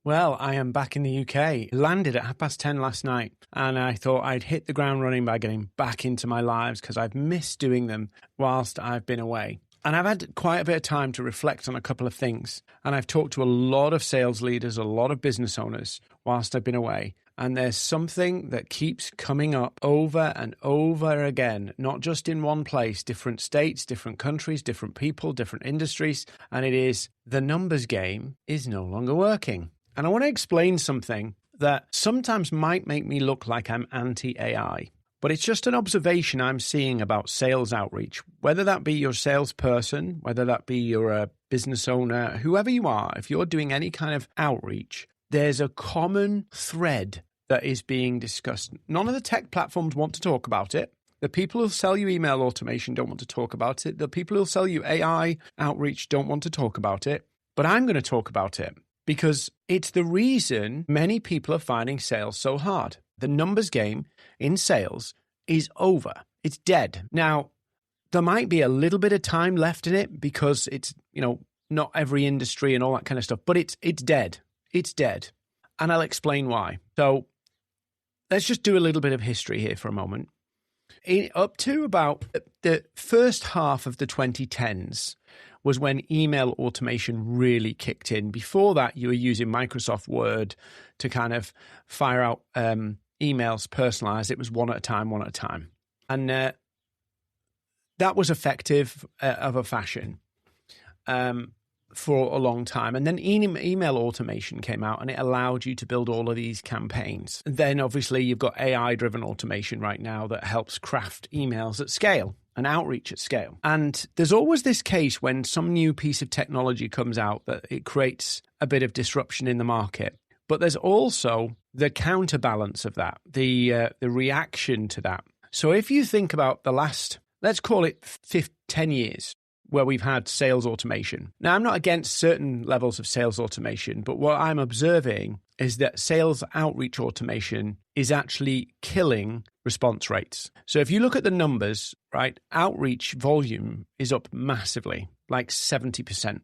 Well, I am back in the UK. Landed at 10:30 last night, and I thought I'd hit the ground running by getting back into my lives because I've missed doing them whilst I've been away. And I've had quite a bit of time to reflect on a couple of things. And I've talked to a lot of sales leaders, a lot of business owners whilst I've been away. And there's something that keeps coming up over and over again, not just in one place, different states, different countries, different people, different industries. And it is the numbers game is no longer working. And I want to explain something that sometimes might make me look like I'm anti-AI. But it's just an observation I'm seeing about sales outreach, whether that be your salesperson, whether that be you're a business owner, whoever you are, if you're doing any kind of outreach, there's a common thread that is being discussed. None of the tech platforms want to talk about it. The people who sell you email automation don't want to talk about it. The people who sell you AI outreach don't want to talk about it. But I'm going to talk about it because it's the reason many people are finding sales so hard. The numbers game in sales is over. It's dead. Now, there might be a little bit of time left in it because it's, not every industry and all that kind of stuff, but it's dead. It's dead. And I'll explain why. So let's just do a little bit of history here for a moment. Up to about the first half of the 2010s was when email automation really kicked in. Before that, you were using Microsoft Word to kind of fire out emails personalized. It was one at a time. And that was effective of a fashion for a long time. And then email automation came out and it allowed you to build all of these campaigns. And then obviously you've got AI-driven automation right now that helps craft emails at scale and outreach at scale. And there's always this case when some new piece of technology comes out that it creates a bit of disruption in the market. But there's also the counterbalance of that, the reaction to that. So if you think about the last, let's call it 10 years, where we've had sales automation. Now, I'm not against certain levels of sales automation, but what I'm observing is that sales outreach automation is actually killing response rates. So if you look at the numbers, right, outreach volume is up massively, like 70%,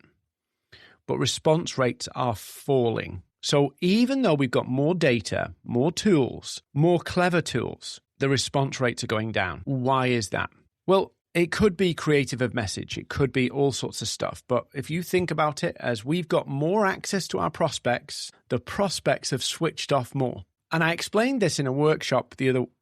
but response rates are falling. So even though we've got more data, more tools, more clever tools, the response rates are going down. Why is that? Well, it could be creative of message. It could be all sorts of stuff. But if you think about it, as we've got more access to our prospects, the prospects have switched off more. And I explained this in a workshop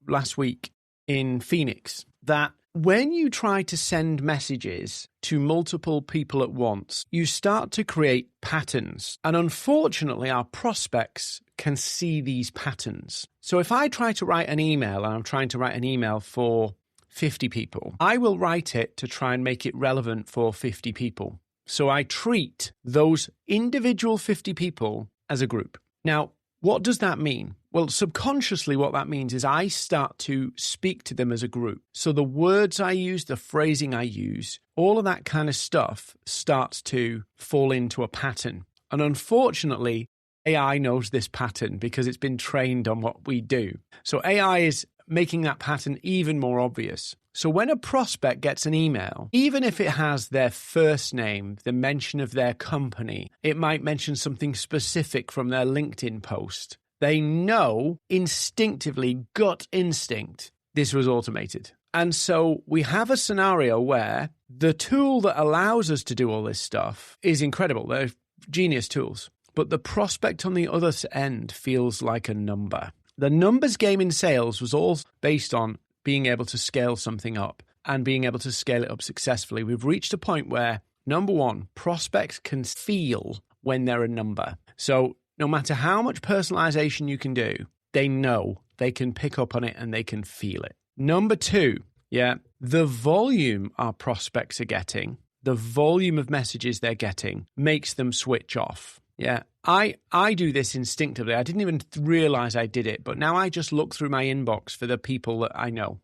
last week in Phoenix, that when you try to send messages to multiple people at once, you start to create patterns. And unfortunately, our prospects can see these patterns. So if I try to write an email, and I'm trying to write an email for 50 people, I will write it to try and make it relevant for 50 people. So I treat those individual 50 people as a group. Now, what does that mean? Well, subconsciously, what that means is I start to speak to them as a group. So the words I use, the phrasing I use, all of that kind of stuff starts to fall into a pattern. And unfortunately, AI knows this pattern because it's been trained on what we do. So AI is making that pattern even more obvious. So when a prospect gets an email, even if it has their first name, the mention of their company, it might mention something specific from their LinkedIn post, they know instinctively, gut instinct, this was automated. And so we have a scenario where the tool that allows us to do all this stuff is incredible. They're genius tools. But the prospect on the other end feels like a number. The numbers game in sales was all based on being able to scale something up and being able to scale it up successfully. We've reached a point where, number one, prospects can feel when they're a number. So no matter how much personalization you can do, they know, they can pick up on it and they can feel it. Number two, the volume our prospects are getting, the volume of messages they're getting makes them switch off. Yeah, I do this instinctively. I didn't even realize I did it, but now I just look through my inbox for the people that I know,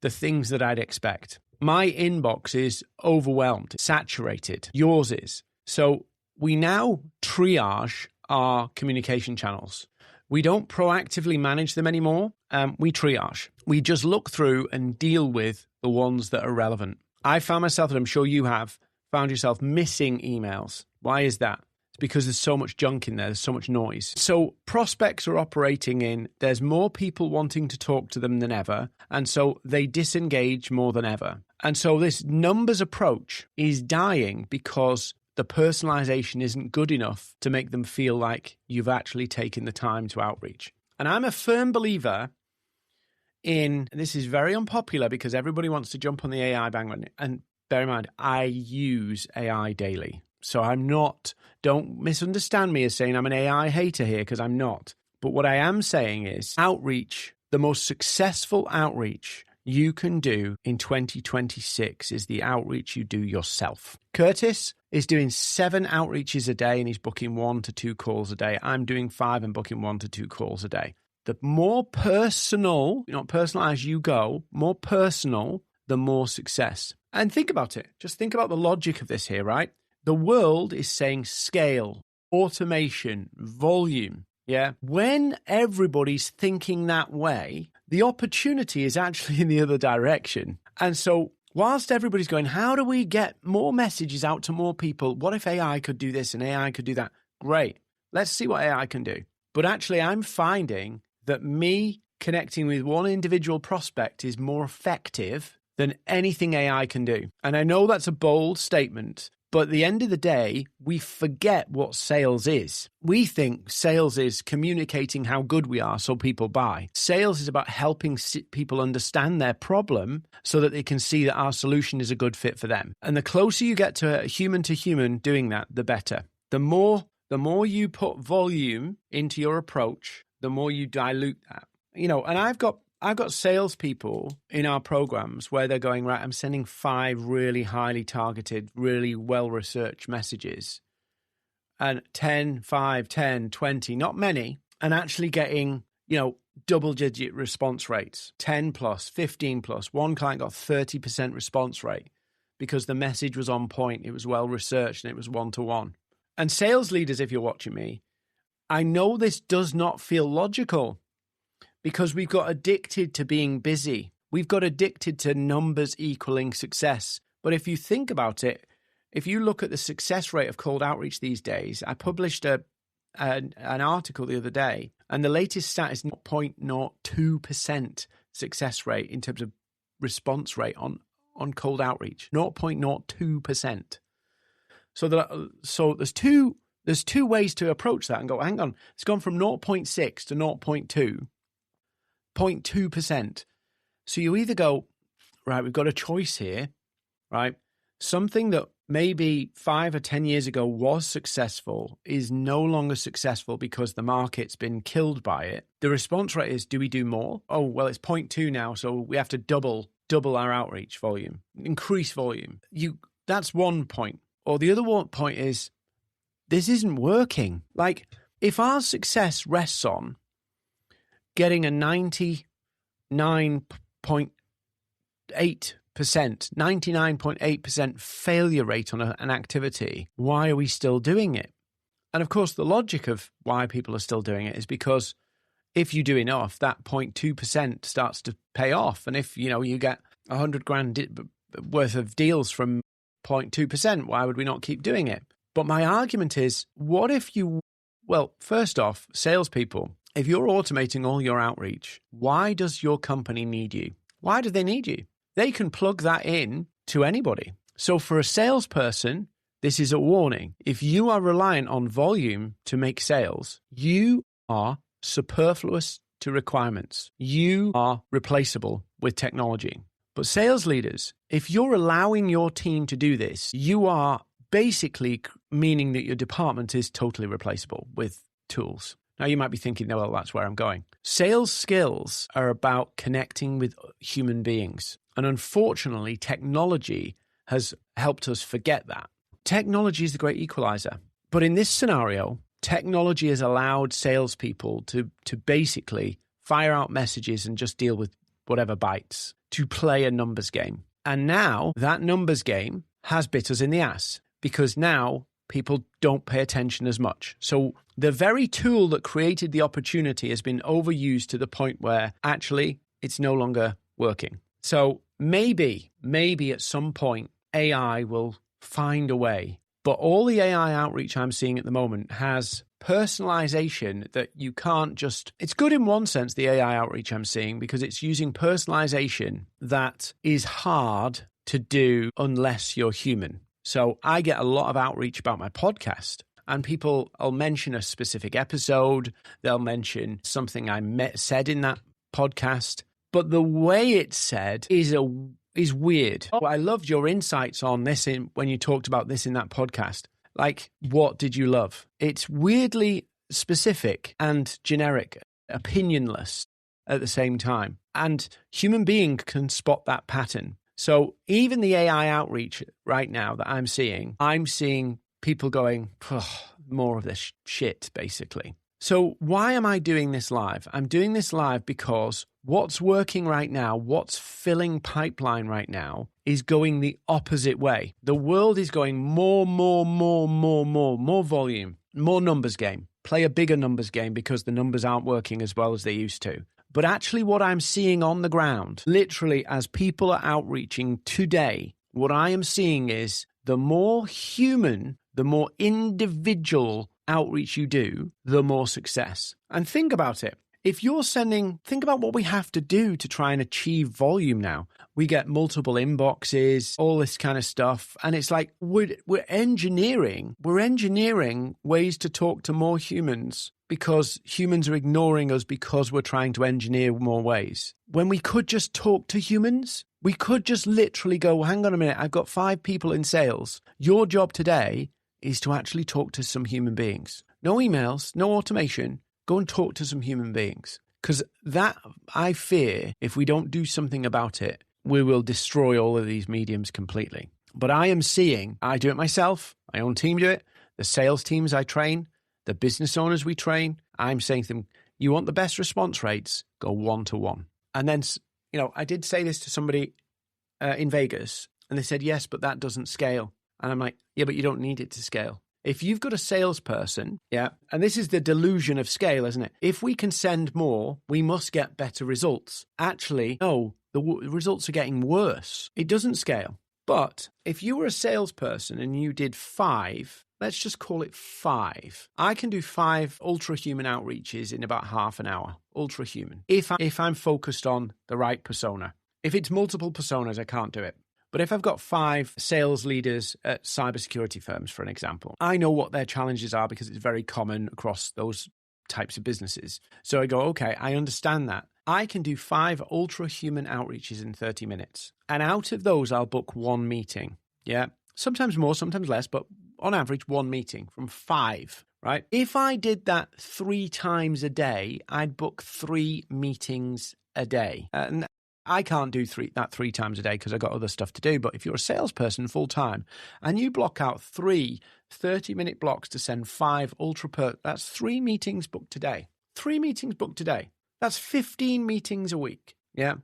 the things that I'd expect. My inbox is overwhelmed, saturated. Yours is. So we now triage our communication channels. We don't proactively manage them anymore. We triage. We just look through and deal with the ones that are relevant. I found myself, and I'm sure you have, found yourself missing emails. Why is that? It's because there's so much junk in there. There's so much noise. So prospects are operating in, there's more people wanting to talk to them than ever. And so they disengage more than ever. And so this numbers approach is dying because the personalization isn't good enough to make them feel like you've actually taken the time to outreach. And I'm a firm believer in, and this is very unpopular because everybody wants to jump on the AI bandwagon. And bear in mind, I use AI daily. So don't misunderstand me as saying I'm an AI hater here, because I'm not. But what I am saying is outreach, the most successful outreach you can do in 2026 is the outreach you do yourself. Curtis is doing 7 outreaches a day and he's booking 1 to 2 calls a day. I'm doing 5 and booking 1 to 2 calls a day. The more personal, not personalized you go, more personal, the more success. And think about it. Just think about the logic of this here, right? The world is saying scale, automation, volume. Yeah. When everybody's thinking that way, the opportunity is actually in the other direction. And so whilst everybody's going, how do we get more messages out to more people? What if AI could do this and AI could do that? Great. Let's see what AI can do. But actually, I'm finding that me connecting with one individual prospect is more effective than anything AI can do. And I know that's a bold statement, but at the end of the day, we forget what sales is. We think sales is communicating how good we are so people buy. Sales is about helping people understand their problem so that they can see that our solution is a good fit for them. And the closer you get to human doing that, the better. The more you put volume into your approach, the more you dilute that. And I've got salespeople in our programs where they're going, right, I'm sending 5 really highly targeted, really well-researched messages, and 5, 10, 20, not many, and actually getting, double-digit response rates, 10 plus, 15 plus. One client got 30% response rate because the message was on point, it was well-researched, and it was one-to-one. And sales leaders, if you're watching me, I know this does not feel logical because we've got addicted to being busy. We've got addicted to numbers equaling success. But if you think about it, if you look at the success rate of cold outreach these days, I published an article the other day, and the latest stat is 0.02% success rate in terms of response rate on cold outreach, 0.02%. So there's two ways to approach that and go, hang on, it's gone from 0.6 to 0.2, 0.2%. So you either go, right, we've got a choice here, right? Something that maybe 5 or 10 years ago was successful is no longer successful because the market's been killed by it. The response rate is, do we do more? Oh, well, it's 0.2 now, so we have to double our outreach volume, increase volume. That's one point. Or the other one point is, this isn't working. Like, if our success rests on getting a 99.8% failure rate on an activity, why are we still doing it? And of course, the logic of why people are still doing it is because if you do enough, that 0.2% starts to pay off. And if, you get $100,000 worth of deals from 0.2%, why would we not keep doing it? But my argument is, what if first off, salespeople, if you're automating all your outreach, why does your company need you? Why do they need you? They can plug that in to anybody. So for a salesperson, this is a warning. If you are reliant on volume to make sales, you are superfluous to requirements. You are replaceable with technology. But sales leaders, if you're allowing your team to do this, you are basically meaning that your department is totally replaceable with tools. Now, you might be thinking, well, that's where I'm going. Sales skills are about connecting with human beings. And unfortunately, technology has helped us forget that. Technology is the great equalizer. But in this scenario, technology has allowed salespeople to basically fire out messages and just deal with whatever bites, to play a numbers game. And now that numbers game has bit us in the ass because now people don't pay attention as much. So the very tool that created the opportunity has been overused to the point where actually it's no longer working. So maybe at some point AI will find a way But all the AI outreach I'm seeing at the moment has personalization that you can't just... It's good in one sense, the AI outreach I'm seeing, because it's using personalization that is hard to do unless you're human. So I get a lot of outreach about my podcast, and people will mention a specific episode. They'll mention something I said in that podcast, but the way it's said is weird. Oh, I loved your insights on this when you talked about this in that podcast. Like, what did you love? It's weirdly specific and generic, opinionless at the same time. And human being can spot that pattern. So even the AI outreach right now that I'm seeing people going, more of this shit, basically. So why am I doing this live? I'm doing this live because what's working right now, what's filling pipeline right now is going the opposite way. The world is going more volume, more numbers game. Play a bigger numbers game because the numbers aren't working as well as they used to. But actually what I'm seeing on the ground, literally as people are outreaching today, what I am seeing is the more human, the more individual outreach you do, the more success. And think about it. If you're think about what we have to do to try and achieve volume now. We get multiple inboxes, all this kind of stuff. And it's like, we're engineering ways to talk to more humans because humans are ignoring us because we're trying to engineer more ways. When we could just talk to humans, we could just literally go, hang on a minute, I've got 5 people in sales. Your job today is to actually talk to some human beings. No emails, no automation. Go and talk to some human beings. Because that, I fear, if we don't do something about it, we will destroy all of these mediums completely. But I do it myself, my own team do it, the sales teams I train, the business owners we train, I'm saying to them, you want the best response rates, go 1-to-1. And then, I did say this to somebody in Vegas, and they said, yes, but that doesn't scale. And I'm like, yeah, but you don't need it to scale. If you've got a salesperson, and this is the delusion of scale, isn't it? If we can send more, we must get better results. Actually, no, the results are getting worse. It doesn't scale. But if you were a salesperson and you did 5, let's just call it 5. I can do 5 ultra-human outreaches in about half an hour. Ultra-human. If I'm focused on the right persona. If it's multiple personas, I can't do it. But if I've got 5 sales leaders at cybersecurity firms, for an example, I know what their challenges are because it's very common across those types of businesses. So I go, okay, I understand that. I can do 5 ultra-human outreaches in 30 minutes. And out of those, I'll book 1 meeting. Yeah, sometimes more, sometimes less, but on average, 1 meeting from 5, right? If I did that 3 times a day, I'd book 3 meetings a day. And I can't do 3 times a day because I've got other stuff to do. But if you're a salesperson full time and you block out 3 30-minute blocks to send 5 that's 3 meetings booked today. 3 meetings booked today. That's 15 meetings a week. Yeah.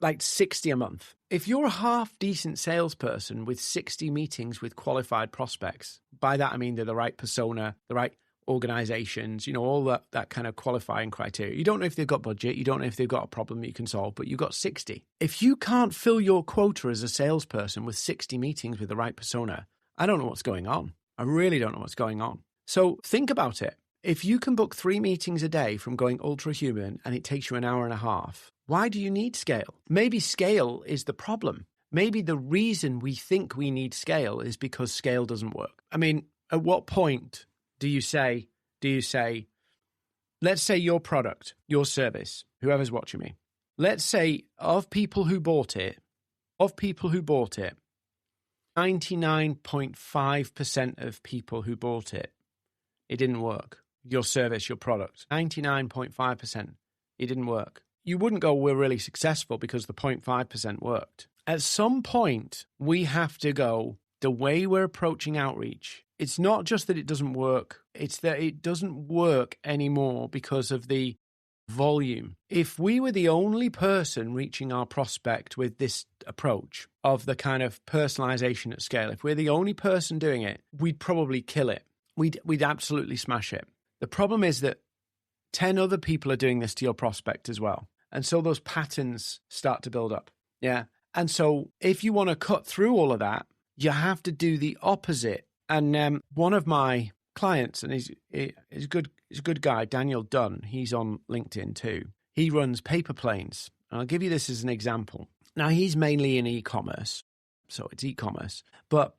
Like 60 a month. If you're a half decent salesperson with 60 meetings with qualified prospects, by that I mean they're the right persona, the right organizations, all that kind of qualifying criteria. You don't know if they've got budget. You don't know if they've got a problem that you can solve, but you've got 60. If you can't fill your quota as a salesperson with 60 meetings with the right persona, I don't know what's going on. I really don't know what's going on. So think about it. If you can book 3 meetings a day from going ultra human and it takes you an hour and a half, why do you need scale? Maybe scale is the problem. Maybe the reason we think we need scale is because scale doesn't work. I mean, at what point do you say, let's say your product, your service, whoever's watching me, let's say of people who bought it, 99.5% of people who bought it, it didn't work. Your service, your product, 99.5%, it didn't work. You wouldn't go, we're really successful because the 0.5% worked. At some point, we have to go, the way we're approaching outreach, it's not just that it doesn't work, it's that it doesn't work anymore because of the volume. If we were the only person reaching our prospect with this approach of the kind of personalization at scale, if we're the only person doing it, we'd probably kill it. We'd absolutely smash it. The problem is that 10 other people are doing this to your prospect as well. And so those patterns start to build up. Yeah. And so if you want to cut through all of that, You have to do the opposite. And one of my clients, and he's a good guy, Daniel Dunn, he's on LinkedIn too. He runs paper planes. And I'll give you this as an example. Now, he's mainly in e-commerce, so it's e-commerce. But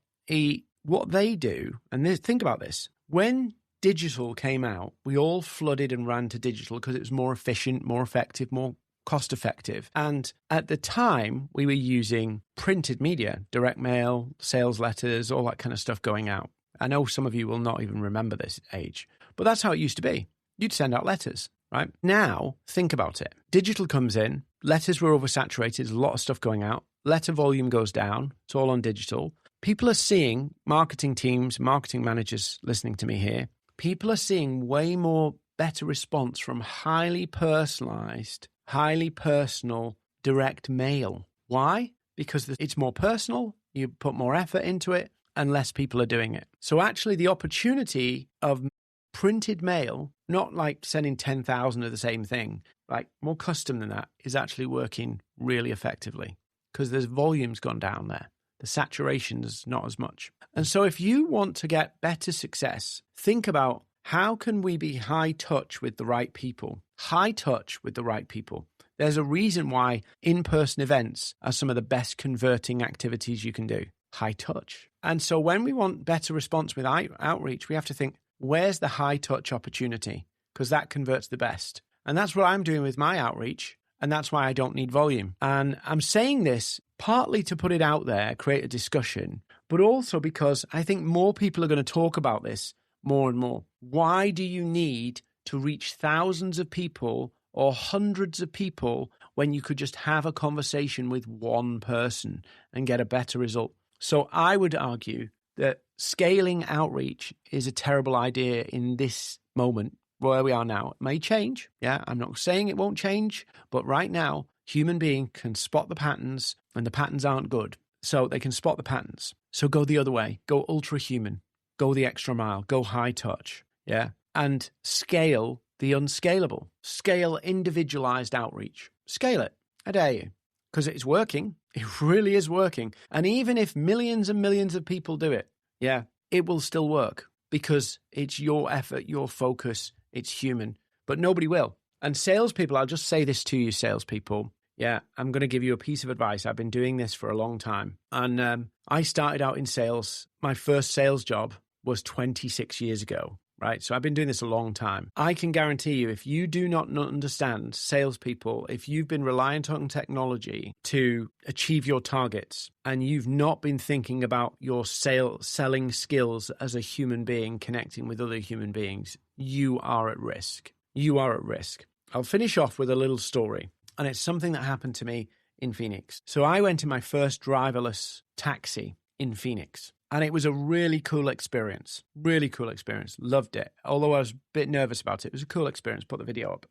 what they do, and think about this, when digital came out, we all flooded and ran to digital because it was more efficient, more effective, more cost effective. And at the time, we were using printed media, direct mail, sales letters, all that kind of stuff going out. I know some of you will not even remember this age, but that's how it used to be. You'd send out letters, right? Now, think about it. Digital comes in, letters were oversaturated, there's a lot of stuff going out, letter volume goes down, it's all on digital. People are seeing, marketing teams, marketing managers listening to me here, people are seeing way more better response from highly personalized, highly personal direct mail. Why? Because it's more personal, you put more effort into it, and less people are doing it. So actually the opportunity of printed mail, not like sending 10,000 of the same thing, like more custom than that, is actually working really effectively because there's volume's gone down there. The saturation is not as much. And so if you want to get better success, think about how can we be high touch with the right people? High touch with the right people. There's a reason why in-person events are some of the best converting activities you can do. High touch. And so when we want better response with outreach, we have to think, where's the high touch opportunity? Because that converts the best. And that's what I'm doing with my outreach. And that's why I don't need volume. And I'm saying this partly to put it out there, create a discussion, but also because I think more people are going to talk about this more and more. Why do you need to reach thousands of people or hundreds of people when you could just have a conversation with one person and get a better result? So I would argue that scaling outreach is a terrible idea in this moment where we are now. It may change. Yeah, I'm not saying it won't change, but right now, human being can spot the patterns and the patterns aren't good. So they can spot the patterns. So go the other way, go ultra human, go the extra mile, go high touch. Yeah. And scale the unscalable, scale individualized outreach, scale it. I dare you, because it's working. It really is working. And even if millions and millions of people do it, yeah, it will still work because it's your effort, your focus, it's human, but nobody will. And salespeople, I'll just say this to you, salespeople. Yeah, I'm going to give you a piece of advice. I've been doing this for a long time. And I started out in sales. My first sales job was 26 years ago, right? So I've been doing this a long time. I can guarantee you, if you do not understand salespeople, if you've been reliant on technology to achieve your targets, and you've not been thinking about your selling skills as a human being connecting with other human beings, you are at risk. You are at risk. I'll finish off with a little story, and it's something that happened to me in Phoenix. So I went in my first driverless taxi in Phoenix. And it was a really cool experience. Really cool experience. Loved it. Although I was a bit nervous about it. It was a cool experience. Put the video up.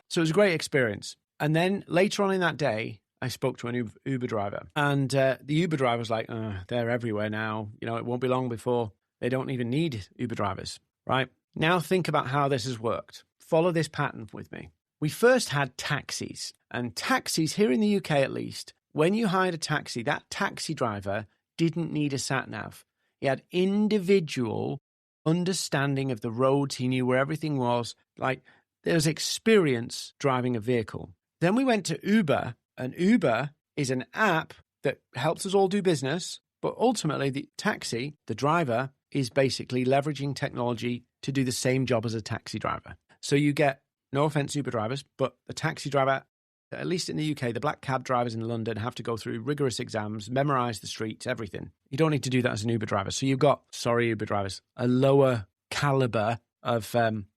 So it was a great experience. And then later on in that day, I spoke to an Uber driver. And the Uber driver was like, they're everywhere now. You know, it won't be long before they don't even need Uber drivers, right? Now think about how this has worked. Follow this pattern with me. We first had taxis. And taxis, here in the UK at least, when you hired a taxi, that taxi driver didn't need a sat-nav. He had individual understanding of the roads. He knew where everything was. Like, there was experience driving a vehicle. Then we went to Uber, and Uber is an app that helps us all do business, but ultimately the taxi, the driver, is basically leveraging technology to do the same job as a taxi driver. So you get, no offense Uber drivers, but the taxi driver, at least in the UK, the black cab drivers in London have to go through rigorous exams, memorize the streets, everything. You don't need to do that as an Uber driver. So you've got, sorry, Uber drivers, a lower caliber of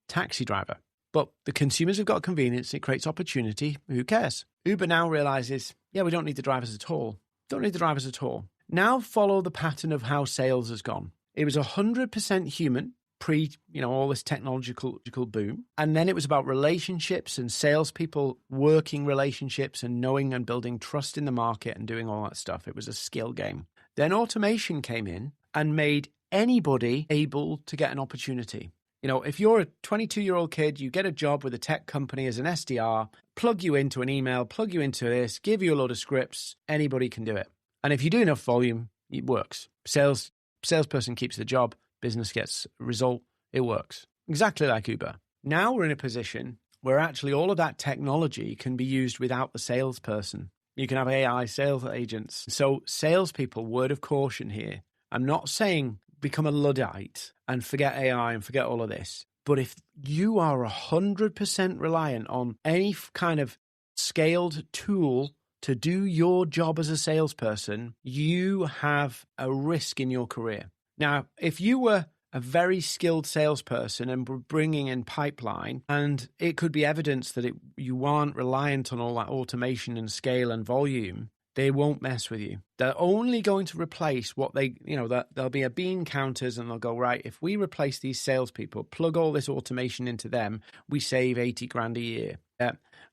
taxi driver. But the consumers have got convenience. It creates opportunity. Who cares? Uber now realizes, yeah, we don't need the drivers at all. Don't need the drivers at all. Now follow the pattern of how sales has gone. It was 100% human pre, all this technological boom. And then it was about relationships and salespeople working relationships and knowing and building trust in the market and doing all that stuff. It was a skill game. Then automation came in and made anybody able to get an opportunity. If you're a 22-year-old kid, you get a job with a tech company as an SDR, plug you into an email, plug you into this, give you a load of scripts, anybody can do it. And if you do enough volume, It works. Salesperson keeps the job, business gets a result, it works. Exactly like Uber. Now we're in a position where actually all of that technology can be used without the salesperson. You can have AI sales agents. So salespeople, word of caution here. I'm not saying become a Luddite and forget AI and forget all of this. But if you are 100% reliant on any kind of scaled tool to do your job as a salesperson, you have a risk in your career. Now, if you were a very skilled salesperson and were bringing in pipeline, and it could be evidence that you aren't reliant on all that automation and scale and volume, they won't mess with you. They're only going to replace what there'll be a bean counters and they'll go, right, if we replace these salespeople, plug all this automation into them, we save 80 grand a year.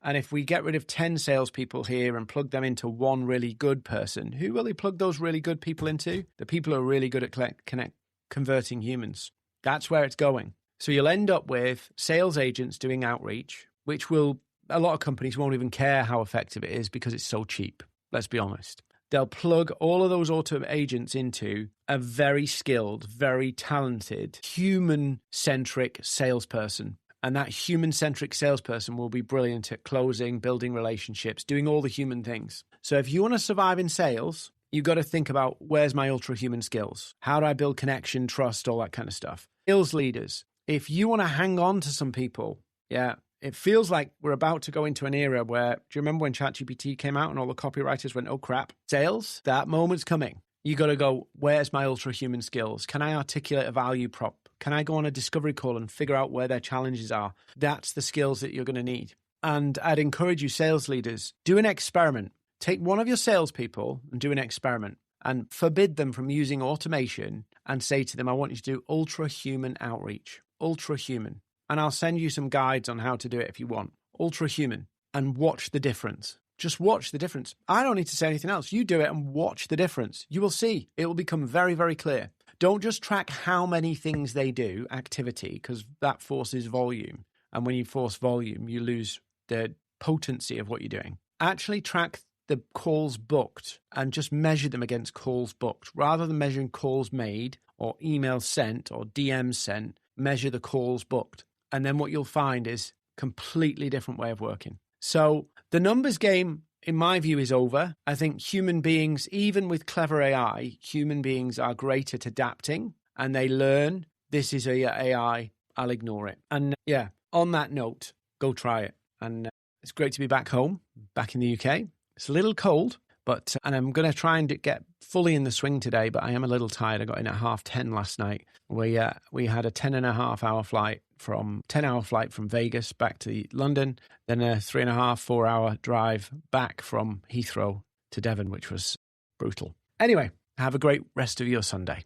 And if we get rid of 10 salespeople here and plug them into one really good person, who will they plug those really good people into? The people who are really good at converting humans. That's where it's going. So you'll end up with sales agents doing outreach, which a lot of companies won't even care how effective it is because it's so cheap. Let's be honest. They'll plug all of those auto agents into a very skilled, very talented, human-centric salesperson. And that human-centric salesperson will be brilliant at closing, building relationships, doing all the human things. So if you want to survive in sales, you've got to think about, where's my ultra-human skills? How do I build connection, trust, all that kind of stuff? Sales leaders, if you want to hang on to some people, it feels like we're about to go into an era where, do you remember when ChatGPT came out and all the copywriters went, oh crap, sales, that moment's coming. You got to go, where's my ultra-human skills? Can I articulate a value prop? Can I go on a discovery call and figure out where their challenges are? That's the skills that you're going to need. And I'd encourage you, sales leaders, do an experiment. Take one of your salespeople and do an experiment and forbid them from using automation and say to them, I want you to do ultra-human outreach, ultra-human. And I'll send you some guides on how to do it if you want. Ultra-human. And watch the difference. Just watch the difference. I don't need to say anything else. You do it and watch the difference. You will see. It will become very, very clear. Don't just track how many things they do, activity, because that forces volume. And when you force volume, you lose the potency of what you're doing. Actually track the calls booked and just measure them against calls booked. Rather than measuring calls made or emails sent or DMs sent, measure the calls booked. And then what you'll find is completely different way of working. So the numbers game, in my view, is over. I think human beings, even with clever AI, human beings are great at adapting and they learn, this is AI, I'll ignore it. And on that note, go try it. And it's great to be back home, back in the UK. It's a little cold, and I'm going to try and get fully in the swing today, but I am a little tired. I got in at 10:30 last night. We had a 10.5-hour flight 10-hour flight from Vegas back to London, then a 3.5-4 hour drive back from Heathrow to Devon, which was brutal. Anyway, have a great rest of your Sunday.